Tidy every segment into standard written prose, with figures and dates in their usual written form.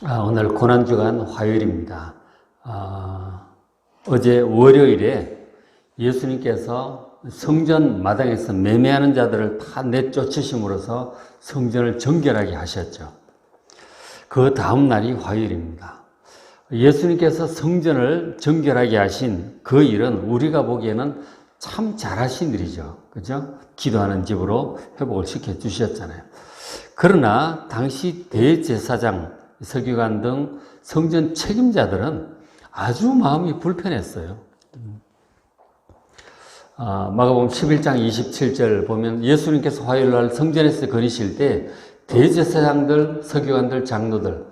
오늘 고난주간 화요일입니다. 어제 월요일에 예수님께서 성전 마당에서 매매하는 자들을 다 내쫓으심으로써 성전을 정결하게 하셨죠. 그 다음 날이 화요일입니다. 예수님께서 성전을 정결하게 하신 그 일은 우리가 보기에는 참 잘하신 일이죠. 그죠? 기도하는 집으로 회복을 시켜주셨잖아요. 그러나 당시 대제사장, 서기관 등 성전 책임자들은 아주 마음이 불편했어요. 마가복음 11장 27절 보면 예수님께서 화요일날 성전에서 거니실 때 대제사장들, 서기관들, 장로들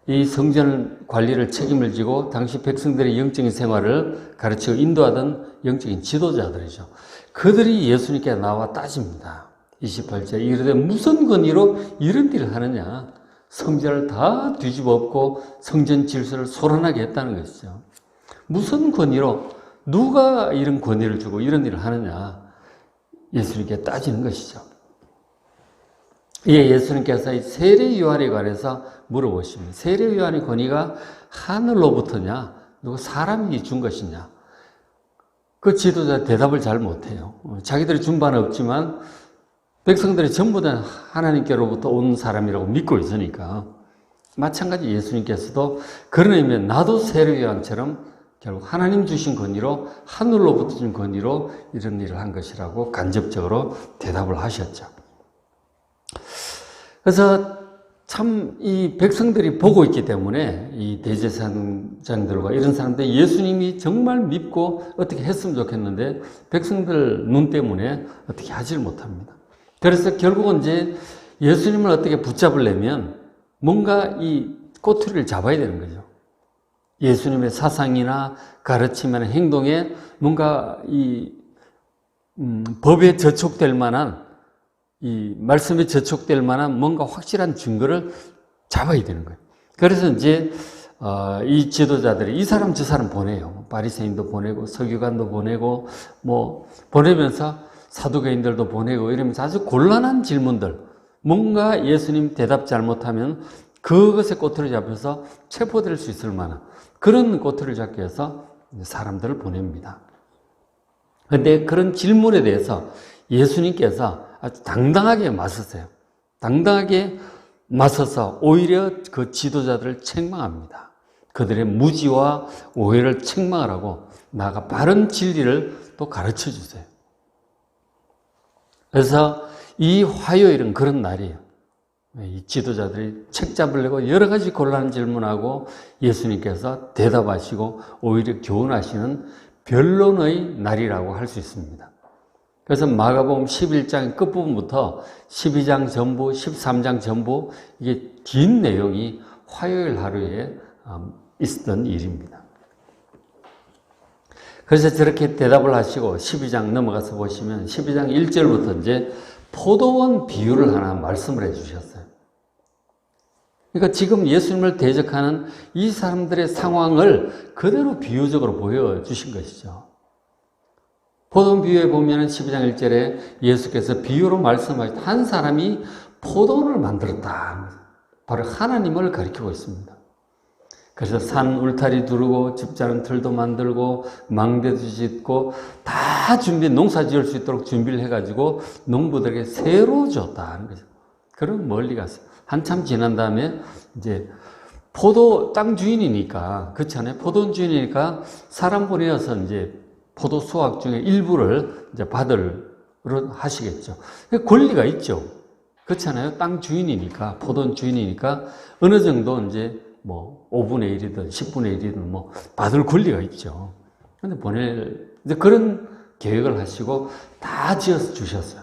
이 성전 관리를 책임을 지고 당시 백성들의 영적인 생활을 가르치고 인도하던 영적인 지도자들이죠. 그들이 예수님께 나와 따집니다. 28절 이르되 무슨 권위로 이런 일을 하느냐. 성전을 다 뒤집어 엎고 성전 질서를 소란하게 했다는 것이죠. 무슨 권위로 누가 이런 권위를 주고 이런 일을 하느냐. 예수님께 따지는 것이죠. 이에 예수님께서 이 세례 요한에 관해서 물어보십니다. 세례 요한의 권위가 하늘로부터냐 누구 사람이 준 것이냐. 그 지도자 대답을 잘 못해요. 자기들이 준 바는 없지만 백성들이 전부 다 하나님께로부터 온 사람이라고 믿고 있으니까. 마찬가지 예수님께서도 그런 의미면 나도 세례 요한처럼 결국 하나님 주신 권위로 하늘로부터 준 권위로 이런 일을 한 것이라고 간접적으로 대답을 하셨죠. 그래서 참 이 백성들이 보고 있기 때문에 이 대제사장들과 이런 사람들 예수님이 정말 믿고 어떻게 했으면 좋겠는데 백성들 눈 때문에 어떻게 하질 못합니다. 그래서 결국은 이제 예수님을 어떻게 붙잡으려면 뭔가 이 꼬투리를 잡아야 되는 거죠. 예수님의 사상이나 가르침이나 행동에 뭔가 이 법에 저촉될 만한 이 말씀에 저촉될 만한 뭔가 확실한 증거를 잡아야 되는 거예요. 그래서 이제 이 지도자들이 이 사람 저 사람 보내요. 바리새인도 보내고 서기관도 보내고 뭐 보내면서 사두개인들도 보내고 이러면서 아주 곤란한 질문들, 뭔가 예수님 대답 잘못하면 그것에 꼬투리 잡혀서 체포될 수 있을 만한 그런 꼬투리를 잡기 위해서 사람들을 보냅니다. 그런데 그런 질문에 대해서 예수님께서 아주 당당하게 맞섰어요. 당당하게 맞서서 오히려 그 지도자들을 책망합니다. 그들의 무지와 오해를 책망을 하고 나아가 바른 진리를 또 가르쳐 주세요. 그래서 이 화요일은 그런 날이에요. 이 지도자들이 책 잡으려고 여러 가지 곤란한 질문하고 예수님께서 대답하시고 오히려 교훈하시는 변론의 날이라고 할 수 있습니다. 그래서 마가복음 11장 끝부분부터 12장 전부, 13장 전부 이게 긴 내용이 화요일 하루에 있었던 일입니다. 그래서 저렇게 대답을 하시고 12장 넘어가서 보시면 12장 1절부터 이제 포도원 비유를 하나 말씀을 해 주셨어요. 그러니까 지금 예수님을 대적하는 이 사람들의 상황을 그대로 비유적으로 보여주신 것이죠. 포도원 비유에 보면 12장 1절에 예수께서 비유로 말씀하신 한 사람이 포도원을 만들었다. 바로 하나님을 가리키고 있습니다. 그래서 산 울타리 두르고 집자는 틀도 만들고 망대도 짓고 다 농사 지을 수 있도록 준비를 해가지고 농부들에게 새로 줬다는 거죠. 그럼 멀리 갔어요. 한참 지난 다음에 이제 포도 땅 주인이니까 그렇잖아요. 포도원 주인이니까 사람 보내어서 이제 포도 수확 중에 일부를 이제 받으러 하시겠죠. 권리가 있죠. 그렇잖아요. 땅 주인이니까 포도원 주인이니까 어느 정도 이제 뭐 5분의 1이든 10분의 1이든 뭐 받을 권리가 있죠. 그런데 이제 그런 계획을 하시고 다 지어서 주셨어요.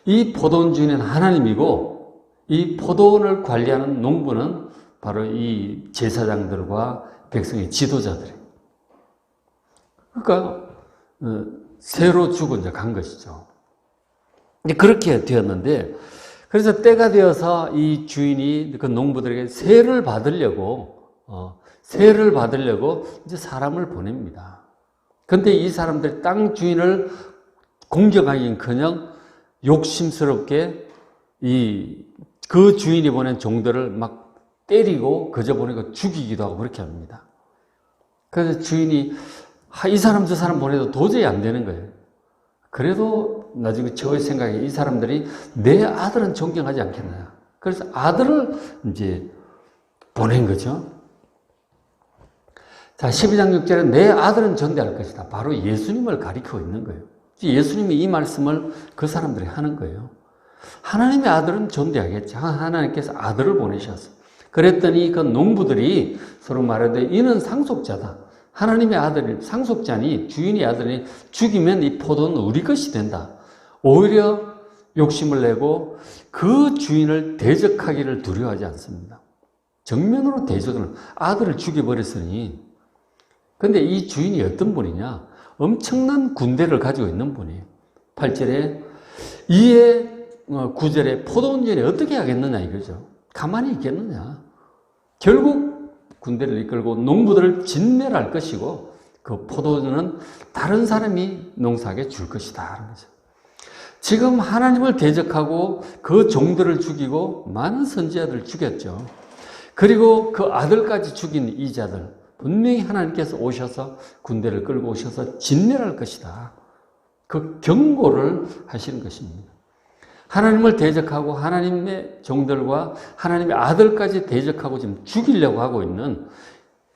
이 포도원 주인은 하나님이고 이 포도원을 관리하는 농부는 바로 이 제사장들과 백성의 지도자들이에요. 그러니까 새로 주고 이제 간 것이죠. 그렇게 되었는데 그래서 때가 되어서 이 주인이 그 농부들에게 세를 받으려고 이제 사람을 보냅니다. 그런데 이 사람들이 땅 주인을 공격하기는커녕 욕심스럽게 그 주인이 보낸 종들을 막 때리고 그저 보내고 죽이기도 하고 그렇게 합니다. 그래서 주인이 이 사람 저 사람 보내도 도저히 안 되는 거예요. 그래도 나중에 저의 생각에 이 사람들이 내 아들은 존경하지 않겠나. 그래서 아들을 이제 보낸 거죠. 자, 12장 6절에 내 아들은 존대할 것이다. 바로 예수님을 가리키고 있는 거예요. 예수님이 이 말씀을 그 사람들이 하는 거예요. 하나님의 아들은 존대하겠지. 하나님께서 아들을 보내셨어. 그랬더니 그 농부들이 서로 말하되 이는 상속자다. 하나님의 아들이 상속자니 주인의 아들이 죽이면 이 포도는 우리 것이 된다. 오히려 욕심을 내고 그 주인을 대적하기를 두려워하지 않습니다. 정면으로 대적을 아들을 죽여버렸으니. 근데 이 주인이 어떤 분이냐? 엄청난 군대를 가지고 있는 분이에요. 8절에 이에 9절에 포도원전에 어떻게 하겠느냐 이거죠. 가만히 있겠느냐. 결국 군대를 이끌고 농부들을 진멸할 것이고 그 포도원은 다른 사람이 농사하게 줄 것이다 하는 거죠. 지금 하나님을 대적하고 그 종들을 죽이고 많은 선지자들을 죽였죠. 그리고 그 아들까지 죽인 이 자들 분명히 하나님께서 오셔서 군대를 끌고 오셔서 진멸할 것이다. 그 경고를 하시는 것입니다. 하나님을 대적하고 하나님의 종들과 하나님의 아들까지 대적하고 지금 죽이려고 하고 있는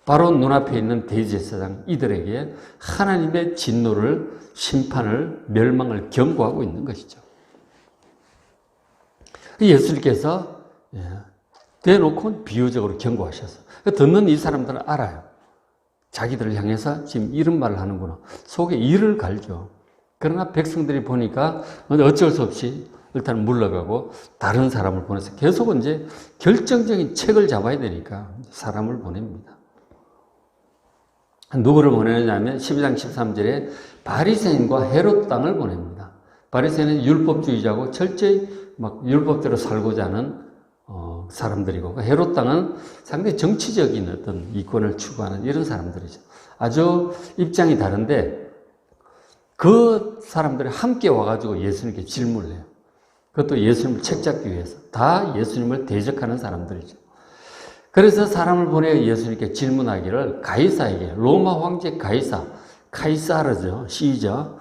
바로 눈앞에 있는 대제사장 이들에게 하나님의 진노를, 심판을, 멸망을 경고하고 있는 것이죠. 예수님께서 대놓고 비유적으로 경고하셔서 듣는 이 사람들은 알아요. 자기들을 향해서 지금 이런 말을 하는구나. 속에 이를 갈죠. 그러나 백성들이 보니까 어쩔 수 없이 일단 물러가고 다른 사람을 보내서 계속 이제 결정적인 책을 잡아야 되니까 사람을 보냅니다. 누구를 보내느냐면 12장 13절에 바리새인과 헤롯 땅을 보냅니다. 바리새인은 율법주의자고 철저히 막 율법대로 살고자 하는 사람들이고 헤롯 땅은 상당히 정치적인 어떤 이권을 추구하는 이런 사람들이죠. 아주 입장이 다른데 그 사람들이 함께 와가지고 예수님께 질문을 해요. 그것도 예수님을 책잡기 위해서. 다 예수님을 대적하는 사람들이죠. 그래서 사람을 보내 예수님께 질문하기를 가이사에게, 로마 황제 가이사, 카이사르죠. 시저.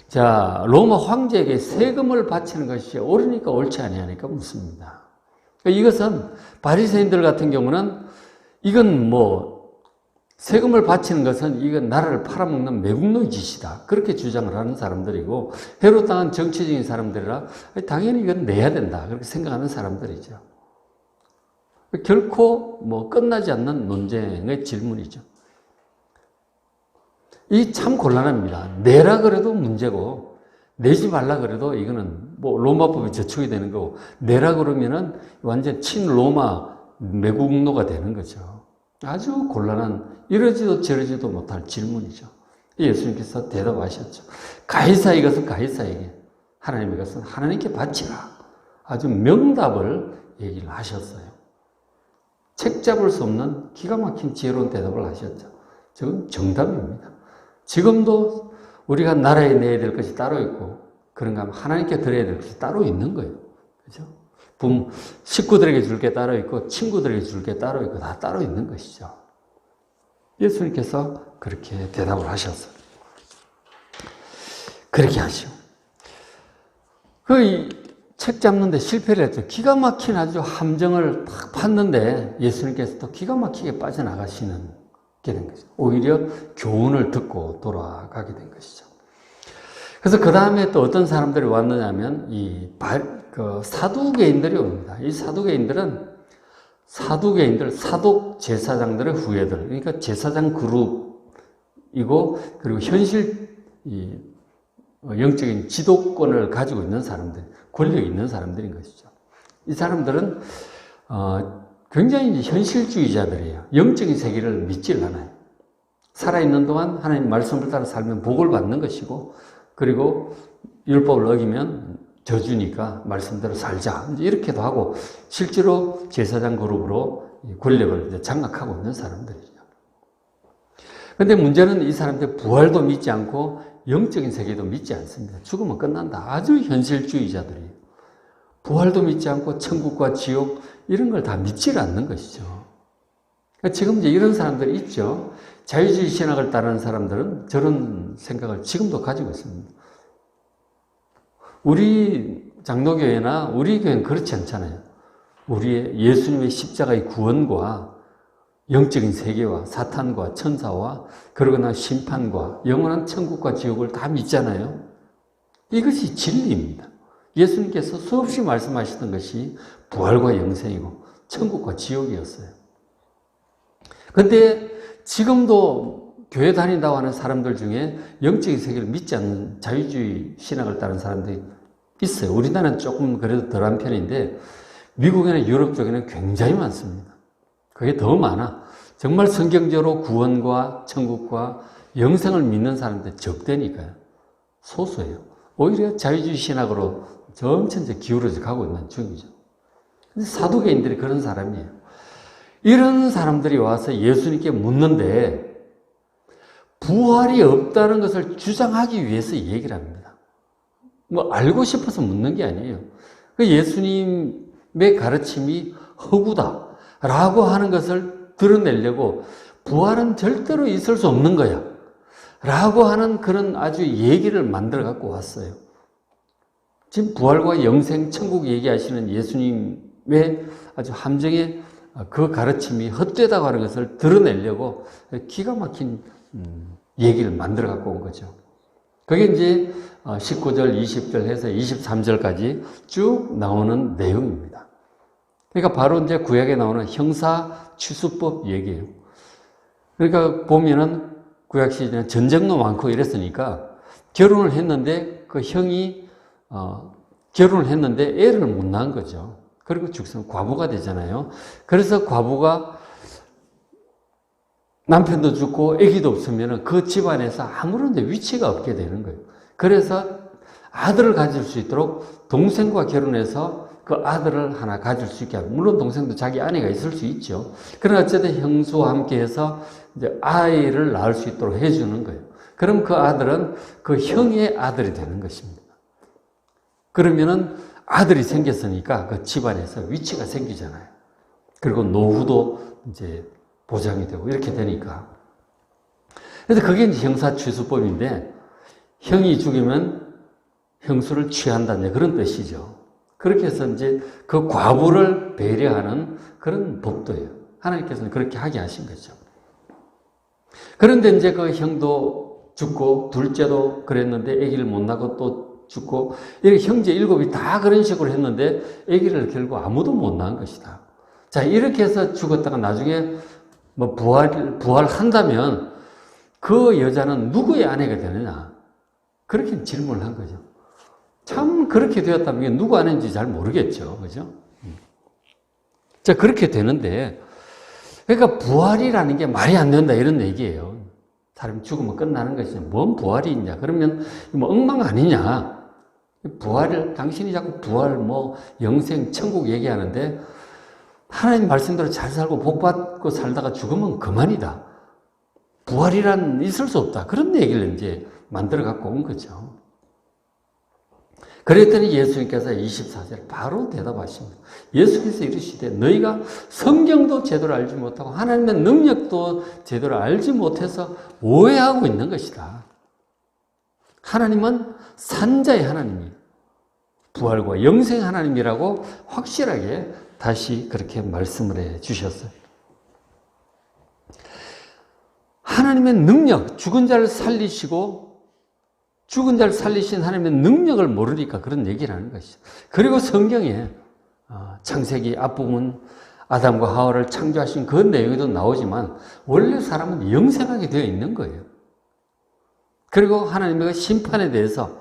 자, 로마 황제에게 세금을 바치는 것이 옳으니까 옳지 아니하니까 묻습니다. 이것은 바리새인들 같은 경우는 이건 세금을 바치는 것은 이건 나라를 팔아먹는 매국노의 짓이다. 그렇게 주장을 하는 사람들이고 헤롯 땅은 정치적인 사람들이라 당연히 이건 내야 된다. 그렇게 생각하는 사람들이죠. 결코 끝나지 않는 논쟁의 질문이죠. 이 참 곤란합니다. 내라 그래도 문제고 내지 말라 그래도 이거는 로마법에 저촉이 되는 거고 내라 그러면은 완전 친로마 매국노가 되는 거죠. 아주 곤란한 이러지도 저러지도 못할 질문이죠. 예수님께서 대답하셨죠. 가이사의 것은 가이사에게, 하나님의 것은 하나님께 바치라. 아주 명답을 얘기를 하셨어요. 책 잡을 수 없는 기가 막힌 지혜로운 대답을 하셨죠. 저건 정답입니다. 지금도 우리가 나라에 내야 될 것이 따로 있고 그런가 하면 하나님께 드려야 될 것이 따로 있는 거예요. 그죠? 식구들에게 줄 게 따로 있고 친구들에게 줄 게 따로 있고 다 따로 있는 것이죠. 예수님께서 그렇게 대답을 하셨어요. 그렇게 하시오. 책 잡는데 실패를 했죠. 기가 막힌 아주 함정을 탁 팠는데 예수님께서 또 기가 막히게 빠져나가시는 게 된 거죠. 오히려 교훈을 듣고 돌아가게 된 것이죠. 그래서 그 다음에 또 어떤 사람들이 왔느냐면 사두개인들이 옵니다. 이 사두개인들은 사독 제사장들의 후예들, 그러니까 제사장 그룹이고 그리고 현실 영적인 지도권을 가지고 있는 사람들, 권력이 있는 사람들인 것이죠. 이 사람들은 굉장히 현실주의자들이에요. 영적인 세계를 믿질 않아요. 살아있는 동안 하나님 말씀을 따라 살면 복을 받는 것이고 그리고 율법을 어기면 저주니까 말씀대로 살자. 이렇게도 하고 실제로 제사장 그룹으로 권력을 장악하고 있는 사람들이죠. 그런데 문제는 이 사람들 부활도 믿지 않고 영적인 세계도 믿지 않습니다. 죽으면 끝난다. 아주 현실주의자들이에요. 부활도 믿지 않고 천국과 지옥, 이런 걸 다 믿질 않는 것이죠. 그러니까 지금 이제 이런 사람들이 있죠. 자유주의 신학을 따르는 사람들은 저런 생각을 지금도 가지고 있습니다. 우리 장로교회나 우리 교회는 그렇지 않잖아요. 우리의 예수님의 십자가의 구원과 영적인 세계와 사탄과 천사와 그러거나 심판과 영원한 천국과 지옥을 다 믿잖아요. 이것이 진리입니다. 예수님께서 수없이 말씀하시던 것이 부활과 영생이고 천국과 지옥이었어요. 그런데 지금도 교회 다닌다고 하는 사람들 중에 영적인 세계를 믿지 않는 자유주의 신학을 따르는 사람들이 있어요. 우리나라는 조금 그래도 덜한 편인데 미국이나 유럽 쪽에는 굉장히 많습니다. 그게 더 많아. 정말 성경적으로 구원과 천국과 영생을 믿는 사람들 적대니까요. 소수예요. 오히려 자유주의 신학으로 점점 기울어져 가고 있는 중이죠. 근데 사도계인들이 그런 사람이에요. 이런 사람들이 와서 예수님께 묻는데 부활이 없다는 것을 주장하기 위해서 얘기를 합니다. 뭐 알고 싶어서 묻는 게 아니에요. 예수님의 가르침이 허구다라고 하는 것을 드러내려고 부활은 절대로 있을 수 없는 거야 라고 하는 그런 아주 얘기를 만들어 갖고 왔어요. 지금 부활과 영생, 천국 얘기하시는 예수님의 아주 함정의 그 가르침이 헛되다고 하는 것을 드러내려고 기가 막힌 얘기를 만들어 갖고 온 거죠. 그게 이제 19절, 20절 해서 23절까지 쭉 나오는 내용입니다. 그러니까 바로 이제 구약에 나오는 형사 취수법 얘기예요. 그러니까 보면은 구약 시대는 전쟁도 많고 이랬으니까 결혼을 했는데 그 형이 결혼을 했는데 애를 못 낳은 거죠. 그리고 죽으면 과부가 되잖아요. 그래서 과부가 남편도 죽고 아기도 없으면 그 집안에서 아무런 위치가 없게 되는 거예요. 그래서 아들을 가질 수 있도록 동생과 결혼해서 그 아들을 하나 가질 수 있게 하고, 물론 동생도 자기 아내가 있을 수 있죠. 그러나 어쨌든 형수와 함께 해서 이제 아이를 낳을 수 있도록 해주는 거예요. 그럼 그 아들은 그 형의 아들이 되는 것입니다. 그러면은 아들이 생겼으니까 그 집안에서 위치가 생기잖아요. 그리고 노후도 이제 보장이 되고 이렇게 되니까. 그래서 그게 이제 형사취수법인데 형이 죽이면 형수를 취한다는 그런 뜻이죠. 그렇게 해서 이제 그 과부를 배려하는 그런 법도예요. 하나님께서는 그렇게 하게 하신 거죠. 그런데 이제 그 형도 죽고 둘째도 그랬는데 아기를 못 낳고 또 죽고 이렇게 형제 7이 다 그런 식으로 했는데 아기를 결국 아무도 못 낳은 것이다. 자, 이렇게 해서 죽었다가 나중에 뭐 부활한다면 그 여자는 누구의 아내가 되느냐? 그렇게 질문을 한 거죠. 참 그렇게 되었다면 이게 누구 아내인지 잘 모르겠죠. 그죠? 자, 그렇게 되는데 그러니까 부활이라는 게 말이 안 된다 이런 얘기예요. 사람이 죽으면 끝나는 것이지 뭔 부활이 있냐? 그러면 뭐 엉망 아니냐? 부활을 당신이 자꾸 부활 뭐 영생 천국 얘기하는데 하나님 말씀대로 잘 살고 복 받고 살다가 죽으면 그만이다. 부활이란 있을 수 없다. 그런 얘기를 이제 만들어 갖고 온 거죠. 그랬더니 예수님께서 24절 바로 대답하십니다. 예수께서 이르시되 너희가 성경도 제대로 알지 못하고 하나님의 능력도 제대로 알지 못해서 오해하고 있는 것이다. 하나님은 산자의 하나님이에요. 부활과 영생 하나님이라고 확실하게 다시 그렇게 말씀을 해 주셨어요. 하나님의 능력, 죽은 자를 살리시고 죽은 자를 살리신 하나님의 능력을 모르니까 그런 얘기를 하는 것이죠. 그리고 성경에 창세기 앞부분 아담과 하와를 창조하신 그 내용에도 나오지만 원래 사람은 영생하게 되어 있는 거예요. 그리고 하나님의 심판에 대해서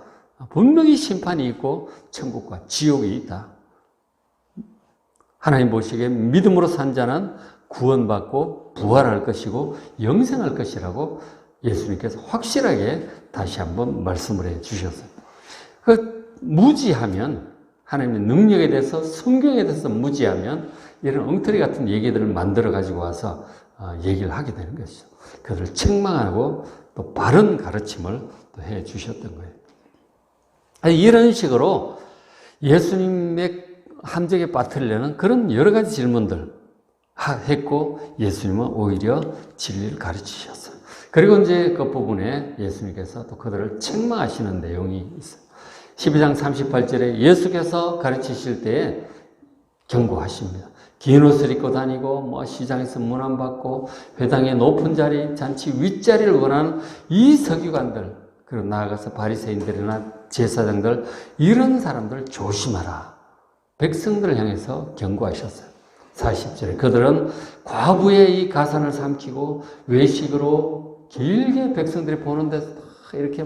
분명히 심판이 있고 천국과 지옥이 있다. 하나님 보시기에 믿음으로 산 자는 구원받고 부활할 것이고 영생할 것이라고 예수님께서 확실하게 다시 한번 말씀을 해 주셨어요. 무지하면 하나님의 능력에 대해서 성경에 대해서 무지하면 이런 엉터리 같은 얘기들을 만들어 가지고 와서 얘기를 하게 되는 것이죠. 그들을 책망하고 또 바른 가르침을 또 해 주셨던 거예요. 이런 식으로 예수님의 함정에 빠뜨리려는 그런 여러 가지 질문들 했고 예수님은 오히려 진리를 가르치셨어요. 그리고 이제 그 부분에 예수님께서 또 그들을 책망하시는 내용이 있어요. 12장 38절에 예수께서 가르치실 때에 경고하십니다. 긴 옷을 입고 다니고 시장에서 문안받고 회당의 높은 자리, 잔치 윗자리를 원하는 이 서기관들, 그리고 나아가서 바리새인들이나 제사장들, 이런 사람들 조심하라. 백성들을 향해서 경고하셨어요. 40절에 그들은 과부의 이 가산을 삼키고 외식으로 길게 백성들이 보는 데서 이렇게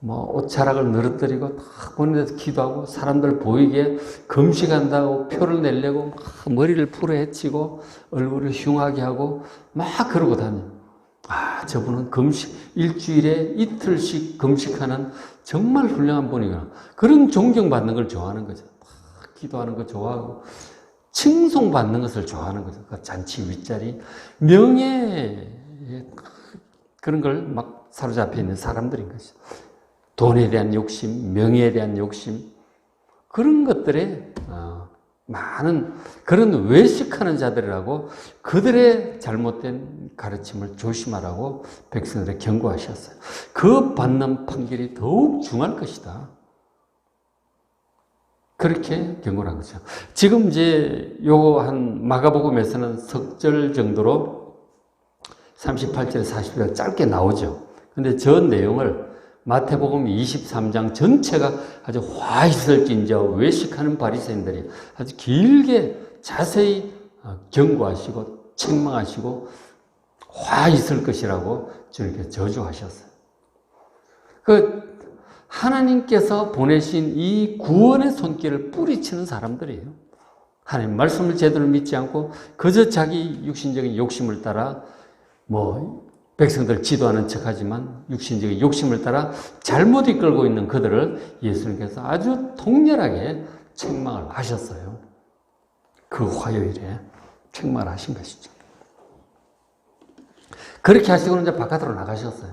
옷자락을 늘어뜨리고 다 보는 데서 기도하고 사람들 보이게 금식한다고 표를 내려고 막 머리를 풀어헤치고 얼굴을 흉하게 하고 막 그러고 다녀. 저분은 일주일에 이틀씩 금식하는 정말 훌륭한 분이구나. 그런 존경받는 걸 좋아하는 거죠. 막 기도하는 거 좋아하고 칭송받는 것을 좋아하는 거죠. 잔치 윗자리, 명예, 그런 걸 막 사로잡혀 있는 사람들인 거죠. 돈에 대한 욕심, 명예에 대한 욕심, 그런 것들에 많은 그런 외식하는 자들이라고 그들의 잘못된 가르침을 조심하라고 백성들에게 경고하셨어요. 그 받는 판결이 더욱 중할 것이다. 그렇게 경고를 한 거죠. 지금 이제 요거 한 마가복음에서는 석절 정도로 38절에 40절 짧게 나오죠. 근데 저 내용을 마태복음 23장 전체가 아주 화이슬진저 외식하는 바리새인들이 아주 길게 자세히 경고하시고 책망하시고 화 있을 것이라고 주님께서 저주하셨어요. 하나님께서 보내신 이 구원의 손길을 뿌리치는 사람들이에요. 하나님 말씀을 제대로 믿지 않고 그저 자기 육신적인 욕심을 따라 백성들 지도하는 척하지만 육신적인 욕심을 따라 잘못 이끌고 있는 그들을 예수님께서 아주 통렬하게 책망을 하셨어요. 그 화요일에 책망을 하신 것이죠. 그렇게 하시고는 이제 바깥으로 나가셨어요.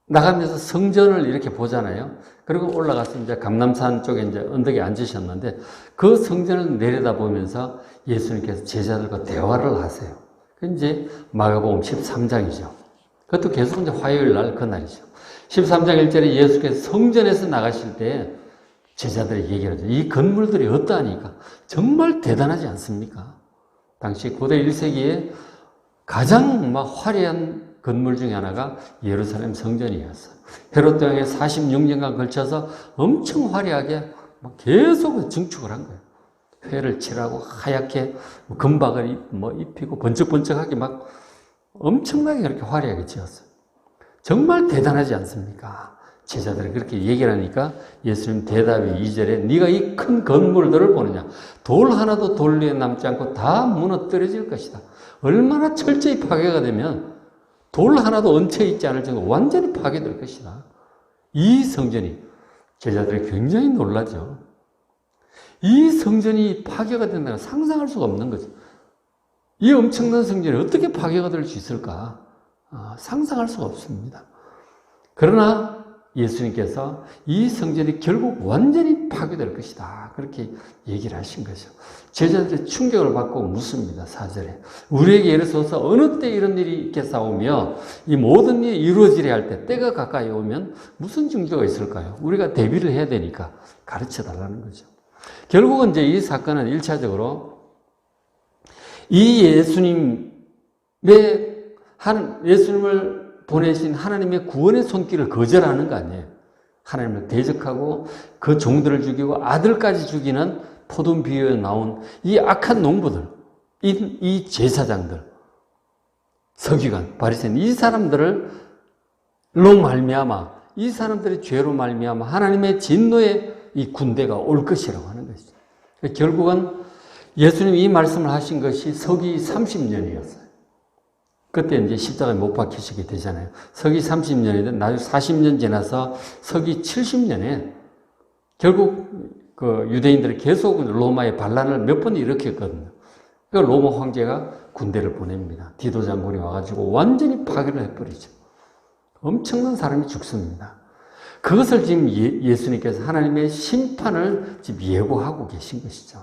나가면서 성전을 이렇게 보잖아요. 그리고 올라가서 이제 감람산 쪽에 이제 언덕에 앉으셨는데 그 성전을 내려다보면서 예수님께서 제자들과 대화를 하세요. 그 이제 마가복음 13장이죠. 그것도 계속 이제 화요일 날 그날이죠. 13장 1절에 예수께서 성전에서 나가실 때 제자들이 얘기를 하죠. 이 건물들이 어떠하니까 정말 대단하지 않습니까? 당시 고대 1세기에 가장 화려한 건물 중에 하나가 예루살렘 성전이었어요. 헤롯 왕의 46년간 걸쳐서 엄청 화려하게 계속 증축을 한 거예요. 회를 칠하고 하얗게 금박을 입히고 번쩍번쩍하게 막 엄청나게 그렇게 화려하게 지었어요. 정말 대단하지 않습니까? 제자들이 그렇게 얘기를 하니까 예수님 대답이 2절에 네가 이 큰 건물들을 보느냐? 돌 하나도 돌 위에 남지 않고 다 무너뜨려질 것이다. 얼마나 철저히 파괴가 되면 돌 하나도 얹혀있지 않을 정도로 완전히 파괴될 것이다. 이 성전이 제자들이 굉장히 놀라죠. 이 성전이 파괴가 된다는 걸 상상할 수가 없는 거죠. 이 엄청난 성전이 어떻게 파괴가 될 수 있을까? 상상할 수가 없습니다. 그러나 예수님께서 이 성전이 결국 완전히 파괴될 것이다. 그렇게 얘기를 하신 거죠. 제자들이 충격을 받고 묻습니다. 4절에. 우리에게 예를 들어서 어느 때 이런 일이 있겠사오며 이 모든 일이 이루어지려 할 때 때가 가까이 오면 무슨 징조가 있을까요? 우리가 대비를 해야 되니까 가르쳐 달라는 거죠. 결국은 이제 이 사건은 1차적으로 이 예수님을 보내신 하나님의 구원의 손길을 거절하는 거 아니에요. 하나님을 대적하고 그 종들을 죽이고 아들까지 죽이는 포도원 비유에 나온 이 악한 농부들, 이 제사장들, 서기관, 바리새인 이 사람들로 말미암아 이 사람들의 죄로 말미암아 하나님의 진노의 이 군대가 올 것이라고 하는 것이죠. 결국은 예수님이 이 말씀을 하신 것이 서기 30년이었어요. 그때 이제 십자가에 못 박히시게 되잖아요. 서기 30년인데 나중에 40년 지나서 서기 70년에 결국 그 유대인들이 계속 로마의 반란을 몇 번 일으켰거든요. 그 로마 황제가 군대를 보냅니다. 디도 장군이 와가지고 완전히 파괴를 해버리죠. 엄청난 사람이 죽습니다. 그것을 지금 예수님께서 하나님의 심판을 지금 예고하고 계신 것이죠.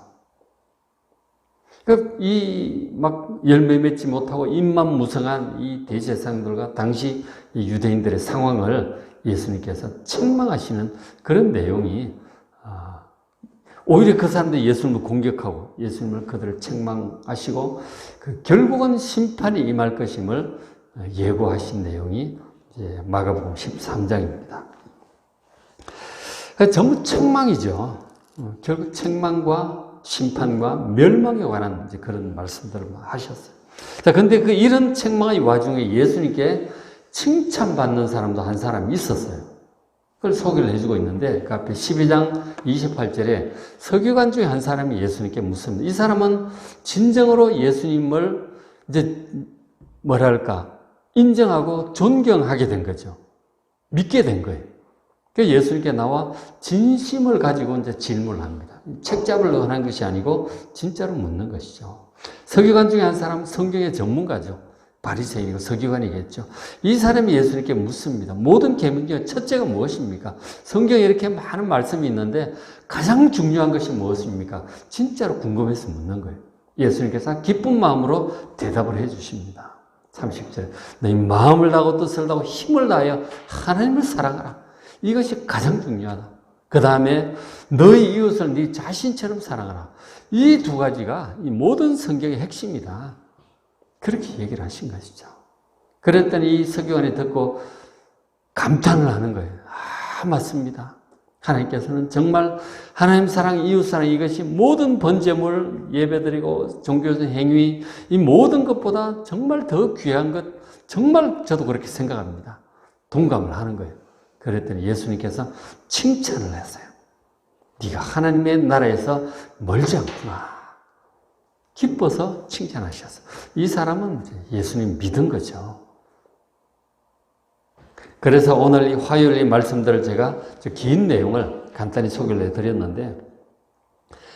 막 열매 맺지 못하고 입만 무성한 이 대제사장들과 당시 이 유대인들의 상황을 예수님께서 책망하시는 그런 내용이 오히려 그 사람들이 예수님을 공격하고 예수님을 그들을 책망하시고 결국은 심판이 임할 것임을 예고하신 내용이 이제 마가복음 13장입니다. 전부 책망이죠. 결국 책망과 심판과 멸망에 관한 이제 그런 말씀들을 하셨어요. 자, 근데 이런 책망의 와중에 예수님께 칭찬받는 사람도 한 사람이 있었어요. 그걸 소개를 해주고 있는데, 그 앞에 12장 28절에 서기관 중에 한 사람이 예수님께 묻습니다. 이 사람은 진정으로 예수님을 이제 뭐랄까, 인정하고 존경하게 된 거죠. 믿게 된 거예요. 그래서 예수님께 나와 진심을 가지고 이제 질문을 합니다. 책잡을 하는 것이 아니고 진짜로 묻는 것이죠. 서기관 중에 한 사람은 성경의 전문가죠. 바리새인이고 서기관이겠죠. 이 사람이 예수님께 묻습니다. 모든 계명 중에 첫째가 무엇입니까? 성경에 이렇게 많은 말씀이 있는데 가장 중요한 것이 무엇입니까? 진짜로 궁금해서 묻는 거예요. 예수님께서 기쁜 마음으로 대답을 해 주십니다. 30절 너희 마음을 다하고 뜻을 다하고 힘을 다하여 하나님을 사랑하라. 이것이 가장 중요하다. 그 다음에 너희 이웃을 네 자신처럼 사랑하라. 이 두 가지가 이 모든 성경의 핵심이다. 그렇게 얘기를 하신 것이죠. 그랬더니 이 서기관이 듣고 감탄을 하는 거예요. 맞습니다. 하나님께서는 정말 하나님 사랑, 이웃 사랑 이것이 모든 번제물 예배드리고 종교적 행위 이 모든 것보다 정말 더 귀한 것 정말 저도 그렇게 생각합니다. 동감을 하는 거예요. 그랬더니 예수님께서 칭찬을 했어요. 네가 하나님의 나라에서 멀지 않구나. 기뻐서 칭찬하셨어요. 이 사람은 예수님 믿은 거죠. 그래서 오늘 이 화요일 이 말씀들을 제가 긴 내용을 간단히 소개를 해드렸는데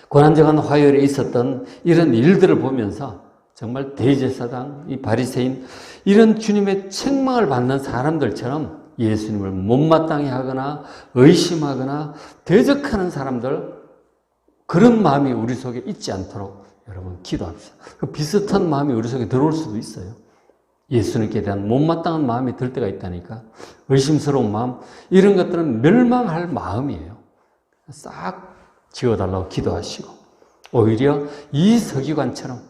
고난정한 화요일에 있었던 이런 일들을 보면서 정말 대제사장, 이 바리새인 이런 주님의 책망을 받는 사람들처럼 예수님을 못마땅해 하거나 의심하거나 대적하는 사람들 그런 마음이 우리 속에 있지 않도록 여러분 기도합시다. 그 비슷한 마음이 우리 속에 들어올 수도 있어요. 예수님께 대한 못마땅한 마음이 들 때가 있다니까. 의심스러운 마음 이런 것들은 멸망할 마음이에요. 싹 지워달라고 기도하시고 오히려 이 서기관처럼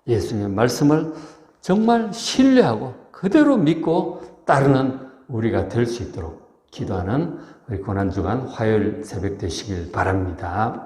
예수님의 말씀을 정말 신뢰하고 그대로 믿고 따르는 우리가 될 수 있도록 기도하는 우리 고난주간 화요일 새벽 되시길 바랍니다.